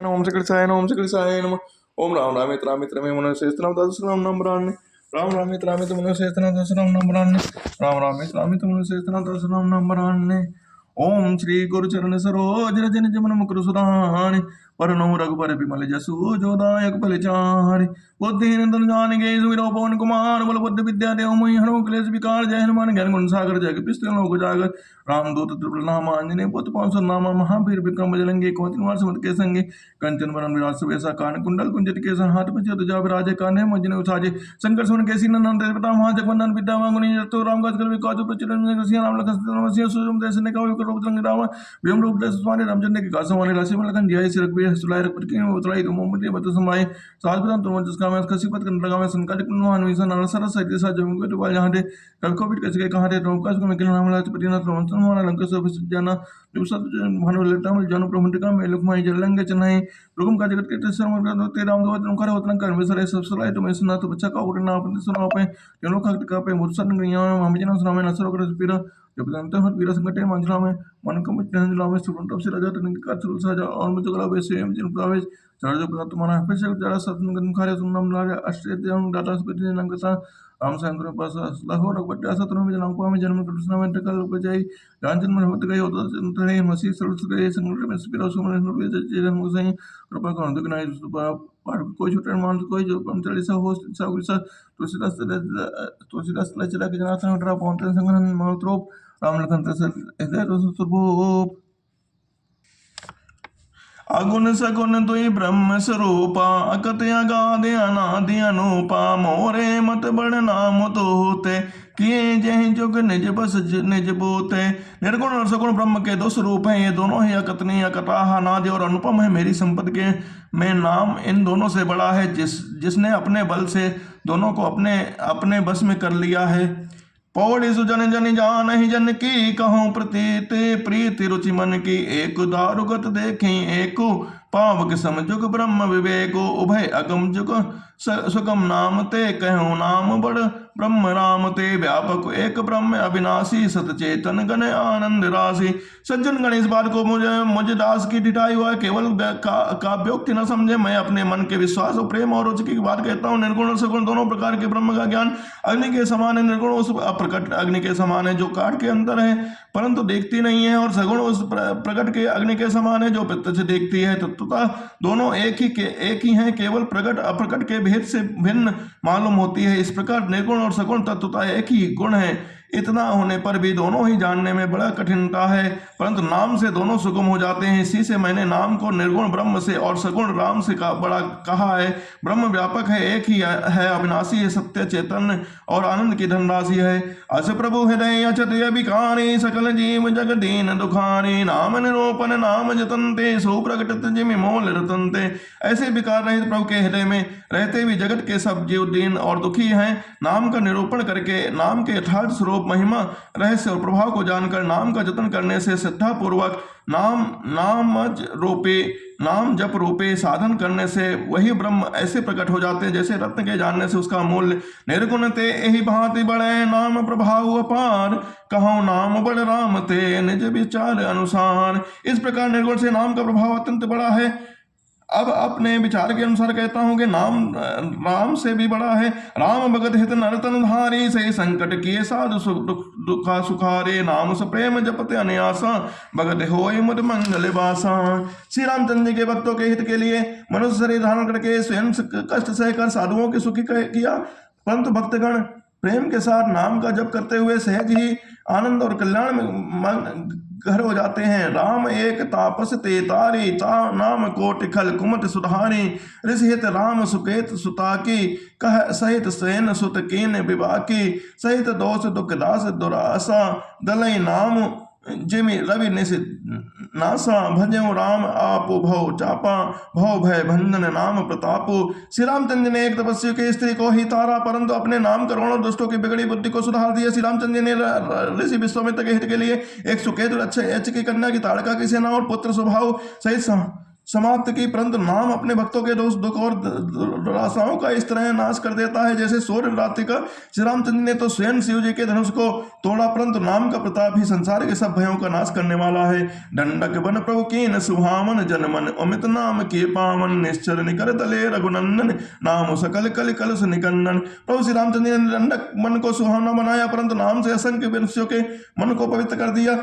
ओम श्री कृष्णाय नमः। ओम श्री कृष्णाय नमः। ओम राम रामित रामित रमे मनोशेषनाम दशनाम नम्बरान्य राम रामित रामित मनोशेषनाम दशनाम नम्बरान्य राम रामित रामित मनोशेषनाम दशनाम नम्बरान्य ओम श्री गुरुचरण सरोज रज निज मन मुकुर सुधारि वरनौ रघुबर बिमल जसु जोदायक फलचारि बुद्धिहीन तनु जानिके सुमिरो पवन कुमार बल बुद्धि विद्या देव मोहि हरहु क्लेश विकार जय हनुमान ज्ञान गुण सागर जय कपीस तिलोक उजागर रामदूत त्रिपुरनाम आंजनेय पुत्र पवन सुनामा महावीर विक्रम बजरंगी कुमति निवार सुमति के संगे कंचन वरन विराज सुबेसा कान कुंडल कुंजित केसर हाथ में ध्वजा विराजे कान्हे मजने उठाजे शंकर सुन केसी नंदन तेज प्रताप महाजगवंदन विद्या मांगुनी जतो राम काज कर विकास प्रचलन में सिया राम लखन सीता सिया सुरम देश ने कहो करो रंग राम भीम रूप दस स्वामी रामचंद्र के कासो वाले राशि में लखन जियाई सिरक भी सुलाय रखपट की उतराई तुम मुझे बत समाए सात प्रधान तुम जिसका मैं कसी पत करने लगा मैं संकट कुनवान विसा नर सर सहित सा जम को तो जहां दे कल कोविड कैसे कहां दे रोका को मैं किला नाम लात पतिना त्रमंतन वाला लंका सब जाना जो सब भानु लेता मैं जानो प्रमुख मैं लुकमाई जलंगे चनाई रुकम का जगत के तेसर ते राम दो तुम करे उतना कर में सरे सब सलाय तुम सुना तो बच्चा का उड़ना अपन सुना पे जनों का पे मुरसन गया हम जना सुना में नसर कर पीरा जब जानते हो वीर संकटे मंजला में मन को मत जला में स्टूडेंट ऑफ से राजा तन का चल साजा और मुझे गला वैसे हम जिन प्रवेश चढ़ जो पता तुम्हारा फिर से जरा सत्संग कार्य तुम नाम ला आश्चर्य हम डाटा स्पिरिट लंका राम चंद्र पास लाहो रघुपति आसा तुम में जनांको हमें जन्म कृष्ण में टकल उपजाई रामचंद्र में होत गए होता चंद्र मसीह सर्वस गए संग में स्पिरो सुमन नूर जन मुसई कृपा कर दो नाइ पर कोई छोटा मान कोई जो हम चली सा होस्ट सा गुसा तुलसीदास चला के जना था ड्रा पहुंचन संगन महत्रोप राम लखन तसल इधर सुरभूप अगुण सगुण तुई ब्रह्म स्वरूपा अकत अगाधि अनादि अनूपा मोरे मत बड़ नाम तो होते किए जय जुग निज बस निज बोते। निर्गुण और सगुण ब्रह्म के दो स्वरूप हैं, ये दोनों ही अकतनीय अकताह अनादि और अनुपम है। मेरी संपत्ति के में नाम इन दोनों से बड़ा है, जिसने अपने बल से दोनों को अपने बस में कर लिया है। पौड़ी सुजन जन जान ही जन की कहूँ प्रतीत प्रीति रुचि मन की एक दारुगत देखी एक पावक समझुक ब्रह्म विवेको उभय अगम जुग सुगम नाम ते कहूँ नाम बड़ ब्रह्म राम ते व्यापक एक ब्रह्म अविनाशी सतचेतन गण आनंद राशि। सज्जन गण इस बात को मुझे दास की ढिठाई हुआ केवल काव्योक्ति न समझे। मैं अपने मन के विश्वास और प्रेम और रुचि की बात कहता हूँ। निर्गुण और सगुण दोनों प्रकार के ब्रह्म का ज्ञान अग्नि के समान है। निर्गुण उस अप्रकट अग्नि के समान है जो काट के अंदर है परंतु देखती नहीं है, और सगुण उस प्रकट के अग्नि के समान है जो प्रत्यक्ष देखती है। तत्वतः दोनों एक ही हैं, केवल प्रकट अप्रकट के भेद से भिन्न मालूम होती है। इस प्रकार निर्गुण और सगुण तत्वतः एक ही गुण है। इतना होने पर भी दोनों ही जानने में बड़ा कठिनता है, परंतु नाम से दोनों सुगम हो जाते हैं। इसी से मैंने नाम को निर्गुण ब्रह्म से और सगुण राम से बड़ा कहा है। ब्रह्म व्यापक है, एक ही है, अविनाशी है, सत्य चेतन और आनंद की धनराशि है। अस प्रभु हृदय अचत अभिकारी सकल जीव जग दीन दुखारी नाम निरूपण नाम जतनते सो प्रकटित जिमि मोल रतनते। ऐसे विकार रहित प्रभु के हृदय में रहते भी जगत के सब जीव दीन और दुखी हैं। नाम का निरूपण करके नाम के यथार्थ स्वरूप महिमा रहस्य और प्रभाव को जानकर नाम का जतन करने से श्रद्धा पूर्वक नाम जप रूपे साधन करने से वही ब्रह्म ऐसे प्रकट हो जाते हैं जैसे रत्न के जानने से उसका मूल्य। निर्गुण ते यही भांति बड़े नाम प्रभाव अपार कहो नाम बड़ राम ते निज विचार अनुसार। इस प्रकार निर्गुण से नाम का प्रभाव अत्यंत बड़ा है। अब अपने विचार के अनुसार कहता हूं कि नाम राम से भी बड़ा है। राम भगत हित नरतन धारी से संकट किए साधु दुखा सुखारे नाम से प्रेम जपते अनयासा भगत होय मुद मंगल वासा। श्री रामचंद्र जी के भक्तों के हित के लिए मनुष्य शरीर धारण करके स्वयं कष्ट सहकर साधुओं के सुखी किया, परंतु भक्तगण प्रेम के साथ नाम का जप करते हुए सहज ही आनंद और कल्याण में घर हो जाते हैं। राम एक तापस ते तारी ता नाम कोटि खल कुमत सुधारी ऋषिहित राम सुकेत सुताकी कह सहित सेन सुत कीन विवाकी सहित दोष दुख दास दुरासा दलई नाम जिमि रवि निश नासा भजो राम आपो भव चापा भव भय भंजन नाम प्रतापो। श्री रामचंद्र ने एक तपस्वी की स्त्री को ही तारा, परंतु अपने नाम करोड़ों दुष्टों की बिगड़ी बुद्धि को सुधार दिया। श्री रामचंद्र ने ऋषि विश्वामित्र के हित के लिए एक सुकेतु अच्छे की कन्या की ताड़का की सेना और पुत्र स्वभाव सहित समाप्त की, परंतु नाम अपने भक्तों के दोष दुख और आशाओं का इस तरह नाश कर देता है जैसे सूर्य रात्रि का। श्री रामचंद्र ने तो स्वयं शिव जी के धनुष को तोड़ा, परंतु नाम का प्रताप ही संसार के सब भयों का नाश करने वाला है। दंडक बन प्रभु कीन सुहावन, जनमन अमित नाम के पावन, निश्चर निकर तले रघुनंदन, नाम सकल कल कलश निकंदन। प्रभु श्री रामचंद्र ने दंडक मन को सुहावना बनाया, परंतु नाम से असंख्य मनुष्यों के मन को पवित्र कर दिया।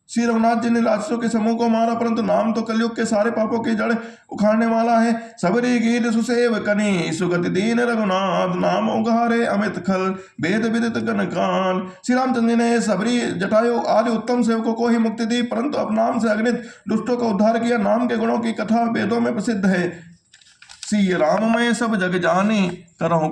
श्री रघुनाथ जी ने राक्षसों के समूह को मारा, परंतु नाम तो कलयुग के सारे पापों की जड़ उखाड़ने वाला है। सबरी गीत सुसेव कनी, सुगति दीन रघुनाथ, नाम उघारे अमित खल, वेद विदित गण काल। श्री रामचंद्र ने सबरी जटायु आदि उत्तम सेवकों को ही मुक्ति दी, परंतु अब नाम से अगणित दुष्टों का उद्धार किया। नाम के गुणों की कथा वेदों में प्रसिद्ध है। श्री राम मैं सब जग जानी, करहु